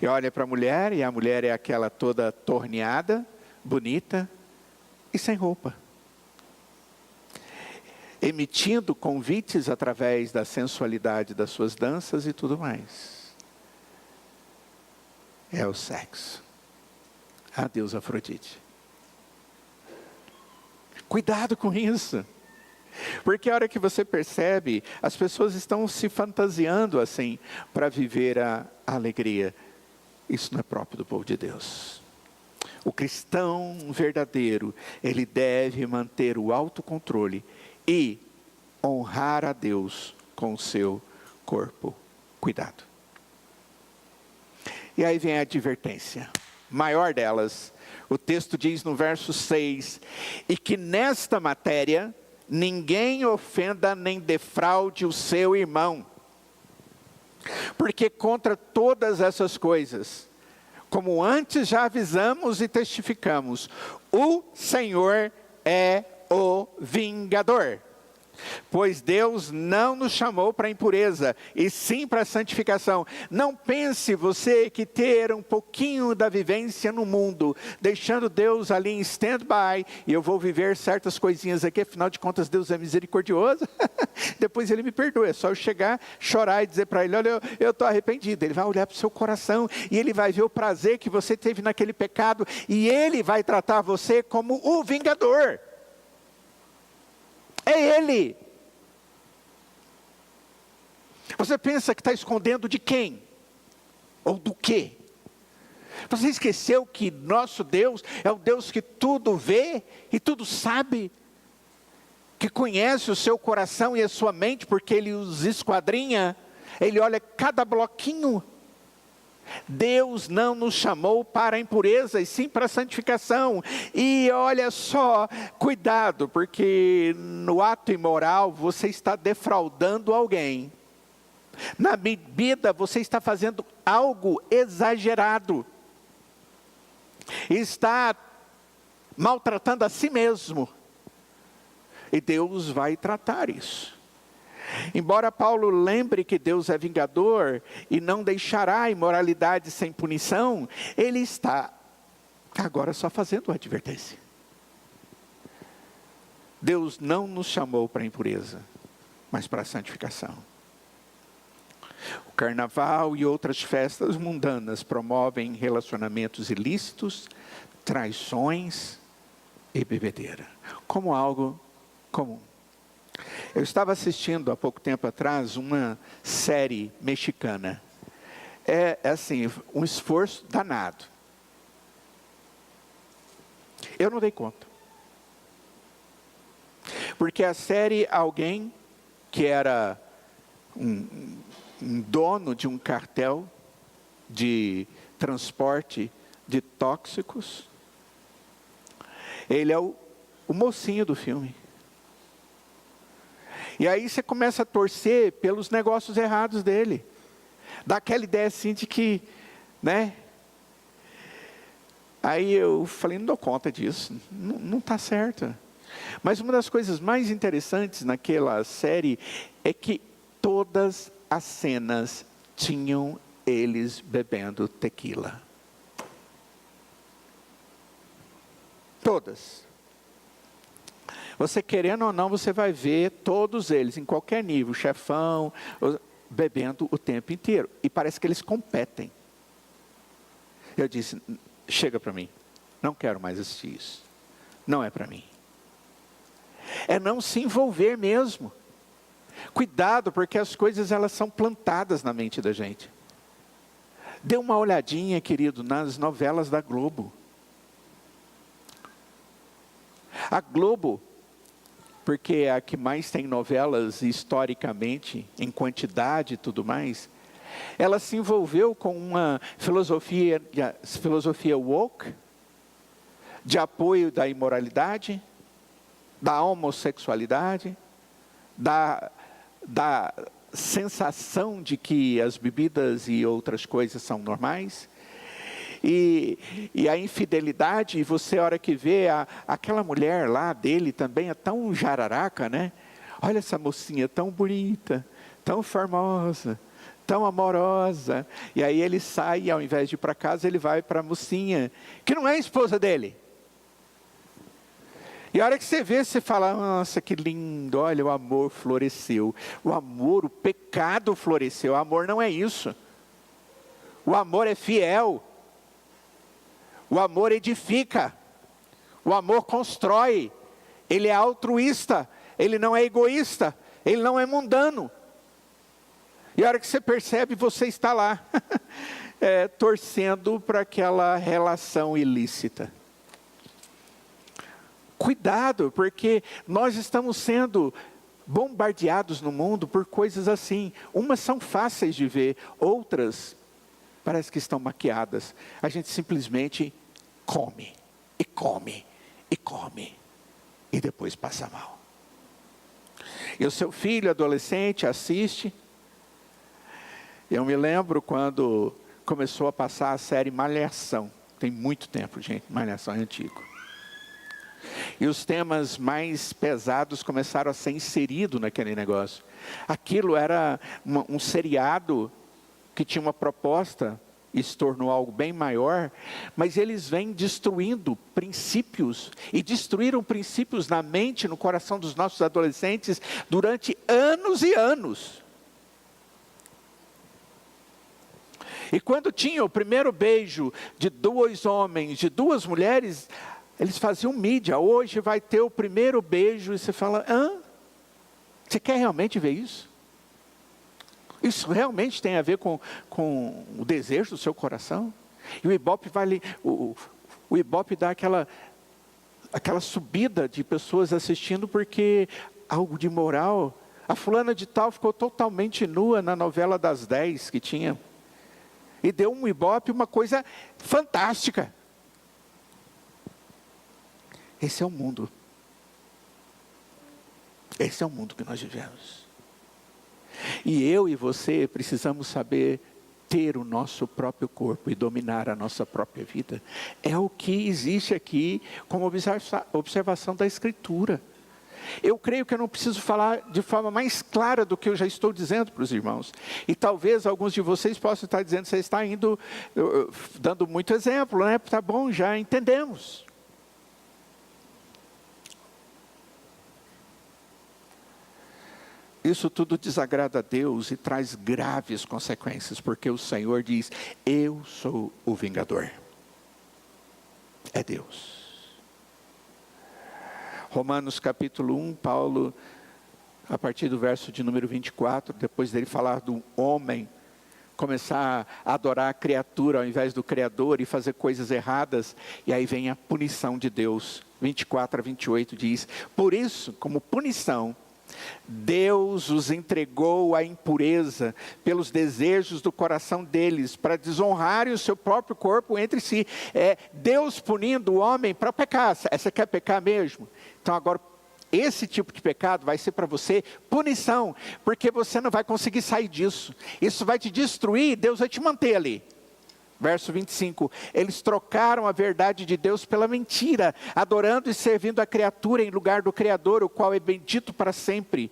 E olha para a mulher, e a mulher é aquela toda torneada, bonita e sem roupa, emitindo convites através da sensualidade das suas danças e tudo mais. É o sexo. A deusa Afrodite. Cuidado com isso. Porque a hora que você percebe, as pessoas estão se fantasiando assim, para viver a alegria. Isso não é próprio do povo de Deus. O cristão verdadeiro, ele deve manter o autocontrole e honrar a Deus com o seu corpo. Cuidado. E aí vem a advertência. Maior delas, o texto diz no verso 6, e que nesta matéria, ninguém ofenda nem defraude o seu irmão. Porque contra todas essas coisas, como antes já avisamos e testificamos, o Senhor é o vingador. Pois Deus não nos chamou para a impureza, e sim para a santificação. Não pense você que ter um pouquinho da vivência no mundo, deixando Deus ali em stand-by, e eu vou viver certas coisinhas aqui, afinal de contas Deus é misericordioso, depois Ele me perdoa, é só eu chegar, chorar e dizer para Ele, olha, eu estou arrependido. Ele vai olhar para o seu coração, e Ele vai ver o prazer que você teve naquele pecado, e Ele vai tratar você como o vingador. É Ele. Você pensa que está escondendo de quem? Ou do quê? Você esqueceu que nosso Deus é o Deus que tudo vê e tudo sabe? Que conhece o seu coração e a sua mente, porque Ele os esquadrinha. Ele olha cada bloquinho. Deus não nos chamou para a impureza, e sim para a santificação. E olha só, cuidado, porque no ato imoral você está defraudando alguém. Na bebida você está fazendo algo exagerado. Está maltratando a si mesmo. E Deus vai tratar isso. Embora Paulo lembre que Deus é vingador e não deixará a imoralidade sem punição, ele está agora só fazendo uma advertência. Deus não nos chamou para a impureza, mas para a santificação. O carnaval e outras festas mundanas promovem relacionamentos ilícitos, traições e bebedeira, como algo comum. Eu estava assistindo há pouco tempo atrás uma série mexicana. É assim, um esforço danado. Eu não dei conta. Porque a série alguém que era um dono de um cartel de transporte de tóxicos. Ele é o mocinho do filme. E aí você começa a torcer pelos negócios errados dele. Dá aquela ideia assim de que, né? Aí eu falei, não dou conta disso, não está certo. Mas uma das coisas mais interessantes naquela série é que todas as cenas tinham eles bebendo tequila. Todas. Você querendo ou não, você vai ver todos eles, em qualquer nível, chefão, bebendo o tempo inteiro. E parece que eles competem. Eu disse, chega para mim, não quero mais assistir isso. Não é para mim. É não se envolver mesmo. Cuidado, porque as coisas elas são plantadas na mente da gente. Dê uma olhadinha, querido, nas novelas da Globo. A Globo, porque é a que mais tem novelas historicamente, em quantidade e tudo mais, ela se envolveu com uma filosofia woke, de apoio da imoralidade, da homossexualidade, da sensação de que as bebidas e outras coisas são normais, e a infidelidade. E você, a hora que vê aquela mulher lá dele também é tão jararaca, né? Olha essa mocinha tão bonita, tão formosa, tão amorosa. E aí ele sai, e ao invés de ir para casa, ele vai para a mocinha, que não é a esposa dele. E a hora que você vê, você fala, nossa, que lindo, olha, o amor floresceu. O amor, o pecado floresceu. O amor não é isso. O amor é fiel. O amor edifica. O amor constrói. Ele é altruísta. Ele não é egoísta. Ele não é mundano. E a hora que você percebe, você está lá, torcendo para aquela relação ilícita. Cuidado, porque nós estamos sendo bombardeados no mundo por coisas assim. Umas são fáceis de ver, outras parece que estão maquiadas. A gente simplesmente come, e come, e come, e depois passa mal. E o seu filho adolescente assiste. Eu me lembro quando começou a passar a série Malhação. Tem muito tempo, gente, Malhação é antigo. E os temas mais pesados começaram a ser inseridos naquele negócio. Aquilo era um seriado que tinha uma proposta e se tornou algo bem maior, mas eles vêm destruindo princípios, e destruíram princípios na mente, no coração dos nossos adolescentes, durante anos e anos. E quando tinha o primeiro beijo de 2 homens, de 2 mulheres, eles faziam mídia. Hoje vai ter o primeiro beijo, e você fala, você quer realmente ver isso? Isso realmente tem a ver com o desejo do seu coração? E o Ibope o Ibope dá aquela subida de pessoas assistindo, porque algo de moral. A fulana de tal ficou totalmente nua na novela das 10 que tinha. E deu um Ibope, uma coisa fantástica. Esse é o mundo. Esse é o mundo que nós vivemos. E eu e você precisamos saber ter o nosso próprio corpo e dominar a nossa própria vida. É o que existe aqui como observação da Escritura. Eu creio que eu não preciso falar de forma mais clara do que eu já estou dizendo para os irmãos. E talvez alguns de vocês possam estar dizendo, você está dando muito exemplo, né? Tá bom, já entendemos. Isso tudo desagrada a Deus e traz graves consequências, porque o Senhor diz, eu sou o vingador. É Deus. Romanos capítulo 1, Paulo, a partir do verso de número 24, depois dele falar do homem, começar a adorar a criatura ao invés do Criador e fazer coisas erradas, e aí vem a punição de Deus. 24 a 28 diz, por isso, como punição, Deus os entregou à impureza pelos desejos do coração deles, para desonrarem o seu próprio corpo entre si. É Deus punindo o homem para pecar. Você quer pecar mesmo? Então agora, esse tipo de pecado vai ser para você punição, porque você não vai conseguir sair disso. Isso vai te destruir, Deus vai te manter ali. Verso 25, eles trocaram a verdade de Deus pela mentira, adorando e servindo a criatura em lugar do Criador, o qual é bendito para sempre.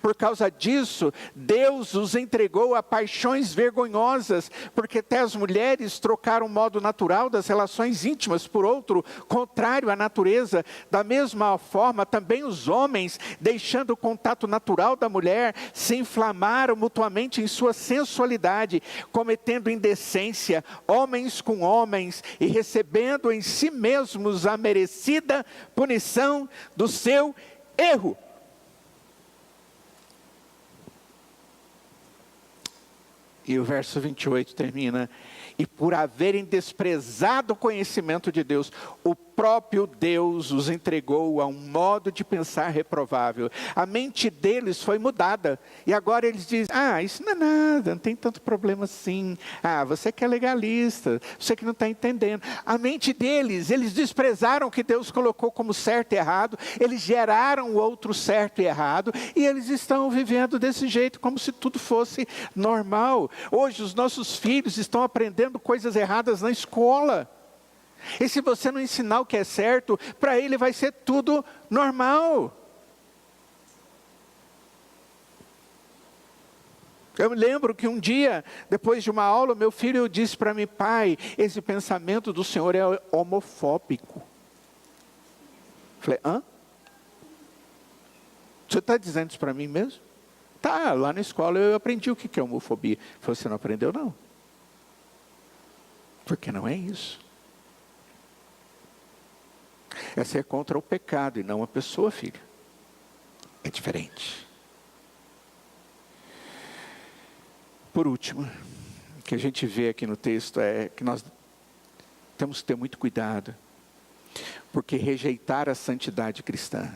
Por causa disso, Deus os entregou a paixões vergonhosas, porque até as mulheres trocaram o modo natural das relações íntimas por outro, contrário à natureza. Da mesma forma, também os homens, deixando o contato natural da mulher, se inflamaram mutuamente em sua sensualidade, cometendo indecência, homens com homens, e recebendo em si mesmos a merecida punição do seu erro. E o verso 28 termina: e por haverem desprezado o conhecimento de Deus, o próprio Deus os entregou a um modo de pensar reprovável. A mente deles foi mudada, e agora eles dizem: isso não é nada, não tem tanto problema assim. Você que é legalista, você que não está entendendo. A mente deles, eles desprezaram o que Deus colocou como certo e errado, eles geraram o outro certo e errado, e eles estão vivendo desse jeito, como se tudo fosse normal. Hoje os nossos filhos estão aprendendo coisas erradas na escola. E se você não ensinar o que é certo, para ele vai ser tudo normal. Eu me lembro que um dia, depois de uma aula, meu filho disse para mim: pai, esse pensamento do senhor é homofóbico. Falei: hã? Você está dizendo isso para mim mesmo? Tá, lá na escola eu aprendi o que é homofobia. Falei: você não aprendeu não? Porque não é isso. É ser contra o pecado e não a pessoa, filho. É diferente. Por último, o que a gente vê aqui no texto é que nós temos que ter muito cuidado, porque rejeitar a santidade cristã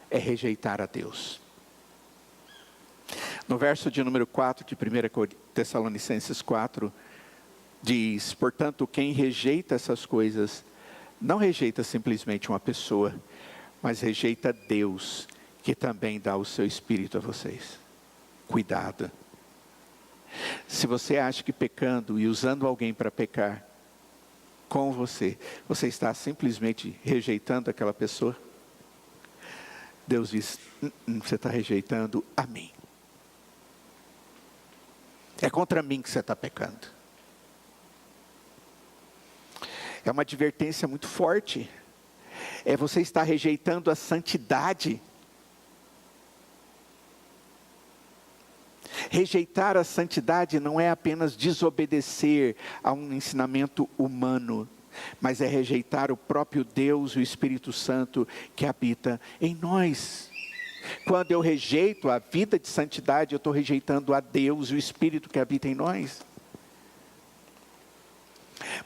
é rejeitar a Deus. No verso de número 4 de 1 Tessalonicenses 4, diz: portanto, quem rejeita essas coisas, não rejeita simplesmente uma pessoa, mas rejeita Deus, que também dá o seu Espírito a vocês. Cuidado. Se você acha que pecando e usando alguém para pecar com você, você está simplesmente rejeitando aquela pessoa, Deus diz: você está rejeitando a mim. É contra mim que você está pecando. É uma advertência muito forte. Você está rejeitando a santidade. Rejeitar a santidade não é apenas desobedecer a um ensinamento humano, mas é rejeitar o próprio Deus, o Espírito Santo que habita em nós. Quando eu rejeito a vida de santidade, eu estou rejeitando a Deus, o Espírito que habita em nós.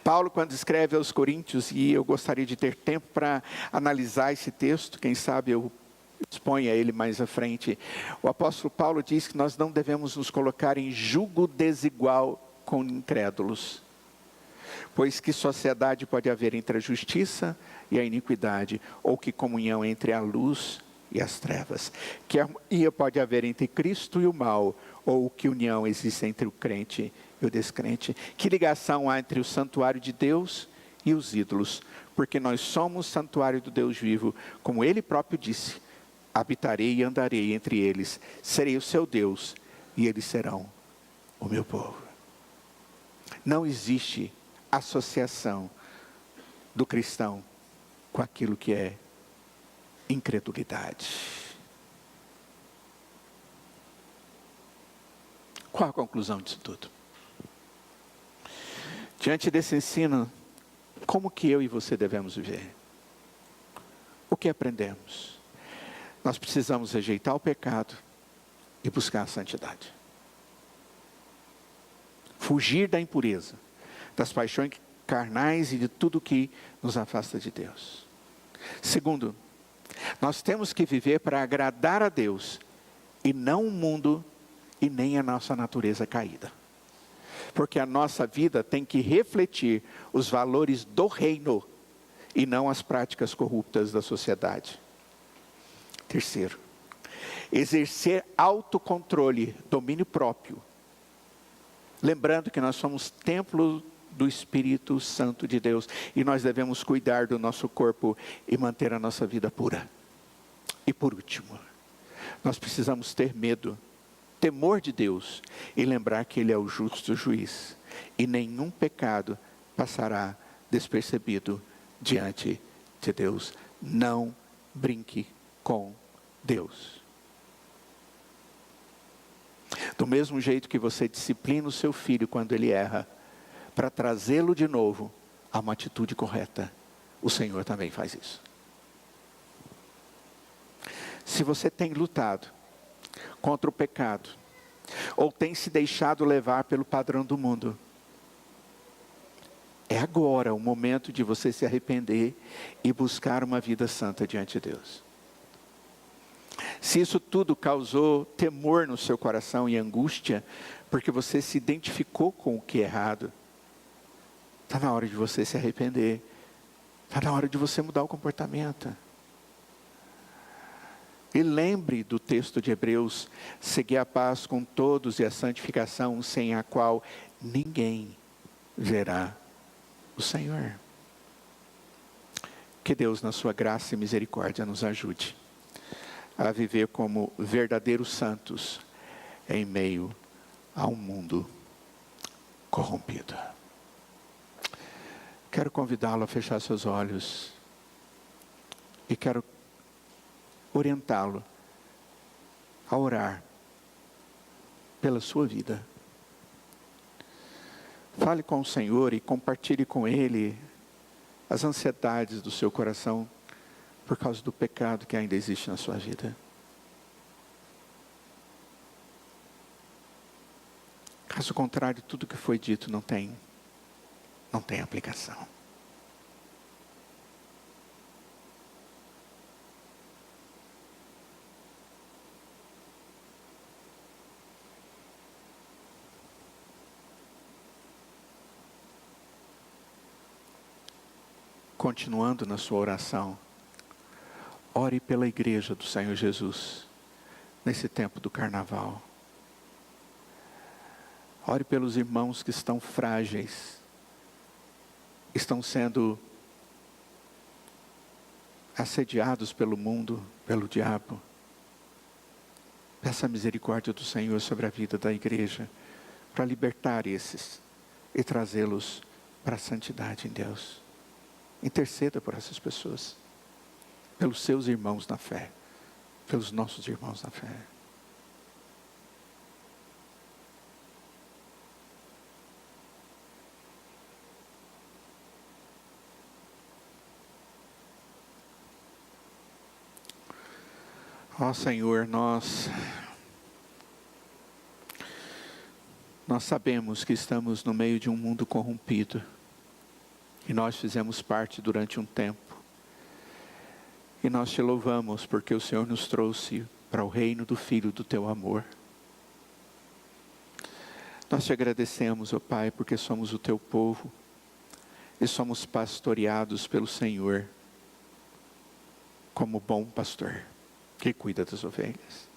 Paulo, quando escreve aos Coríntios, e eu gostaria de ter tempo para analisar esse texto, quem sabe eu exponha ele mais à frente. O apóstolo Paulo diz que nós não devemos nos colocar em jugo desigual com incrédulos, pois que sociedade pode haver entre a justiça e a iniquidade, ou que comunhão entre a luz e as trevas? Que harmonia pode haver entre Cristo e o mal, ou que união existe entre o crente e o descrente? Que ligação há entre o santuário de Deus e os ídolos? Porque nós somos santuário do Deus vivo, como Ele próprio disse: habitarei e andarei entre eles, serei o seu Deus, e eles serão o meu povo. Não existe associação do cristão com aquilo que é incredulidade. Qual a conclusão disso tudo? Diante desse ensino, como que eu e você devemos viver? O que aprendemos? Nós precisamos rejeitar o pecado e buscar a santidade. Fugir da impureza, das paixões carnais e de tudo que nos afasta de Deus. Segundo, Nós temos que viver para agradar a Deus, e não o mundo, e nem a nossa natureza caída. Porque a nossa vida tem que refletir os valores do reino, e não as práticas corruptas da sociedade. Terceiro, exercer autocontrole, domínio próprio. Lembrando que nós somos templo do Espírito Santo de Deus, e nós devemos cuidar do nosso corpo e manter a nossa vida pura. E por último, nós precisamos ter medo, temor de Deus, e lembrar que Ele é o justo juiz, e nenhum pecado passará despercebido diante de Deus. Não brinque com Deus. Do mesmo jeito que você disciplina o seu filho quando ele erra, para trazê-lo de novo a uma atitude correta, o Senhor também faz isso. Se você tem lutado contra o pecado, ou tem se deixado levar pelo padrão do mundo, é agora o momento de você se arrepender e buscar uma vida santa diante de Deus. Se isso tudo causou temor no seu coração e angústia, porque você se identificou com o que é errado, está na hora de você se arrepender. Está na hora de você mudar o comportamento. E lembre do texto de Hebreus: seguir a paz com todos e a santificação, sem a qual ninguém verá o Senhor. Que Deus, na sua graça e misericórdia, nos ajude a viver como verdadeiros santos em meio a um mundo corrompido. Quero convidá-lo a fechar seus olhos e quero orientá-lo a orar pela sua vida. Fale com o Senhor e compartilhe com Ele as ansiedades do seu coração por causa do pecado que ainda existe na sua vida. Caso contrário, tudo que foi dito não tem aplicação. Continuando na sua oração, ore pela igreja do Senhor Jesus, nesse tempo do carnaval. Ore pelos irmãos que estão frágeis, estão sendo assediados pelo mundo, pelo diabo. Peça a misericórdia do Senhor sobre a vida da igreja, para libertar esses e trazê-los para a santidade em Deus. Interceda por essas pessoas, pelos seus irmãos na fé, pelos nossos irmãos na fé. Ó Senhor, nós sabemos que estamos no meio de um mundo corrompido. E nós fizemos parte durante um tempo. E nós te louvamos porque o Senhor nos trouxe para o reino do Filho do teu amor. Nós te agradecemos, ó Pai, porque somos o teu povo e somos pastoreados pelo Senhor como bom pastor que cuida das ovelhas.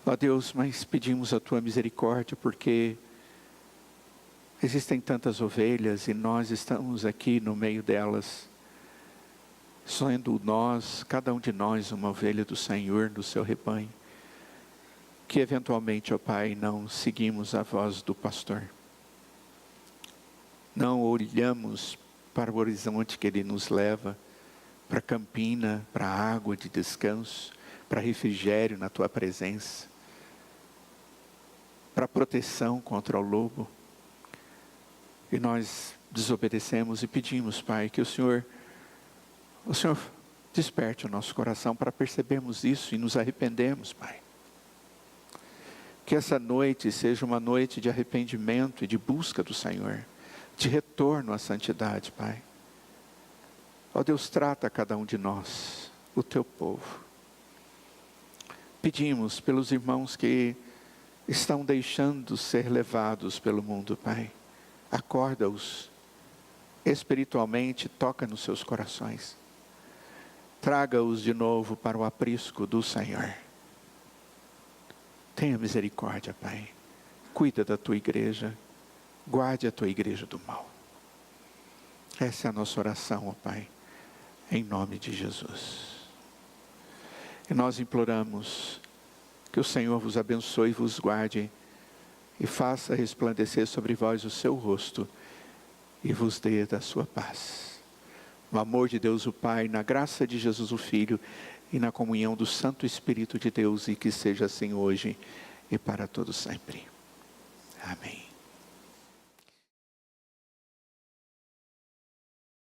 Ó Deus, mas pedimos a tua misericórdia porque existem tantas ovelhas e nós estamos aqui no meio delas, sendo nós, cada um de nós, uma ovelha do Senhor, do seu rebanho, que eventualmente, ó Pai, não seguimos a voz do pastor. Não olhamos para o horizonte que Ele nos leva, para a campina, para a água de descanso, para refrigério na tua presença, para proteção contra o lobo. E nós desobedecemos e pedimos, Pai, que o Senhor desperte o nosso coração para percebermos isso e nos arrependemos, Pai. Que essa noite seja uma noite de arrependimento e de busca do Senhor, de retorno à santidade, Pai. Ó Deus, trata cada um de nós, o teu povo. Pedimos pelos irmãos que estão deixando ser levados pelo mundo, Pai. Acorda-os espiritualmente, toca nos seus corações. Traga-os de novo para o aprisco do Senhor. Tenha misericórdia, Pai. Cuida da tua igreja. Guarde a tua igreja do mal. Essa é a nossa oração, ó Pai, em nome de Jesus. E nós imploramos que o Senhor vos abençoe e vos guarde e faça resplandecer sobre vós o seu rosto e vos dê da sua paz. No amor de Deus o Pai, na graça de Jesus o Filho e na comunhão do Santo Espírito de Deus, e que seja assim hoje e para todo sempre. Amém.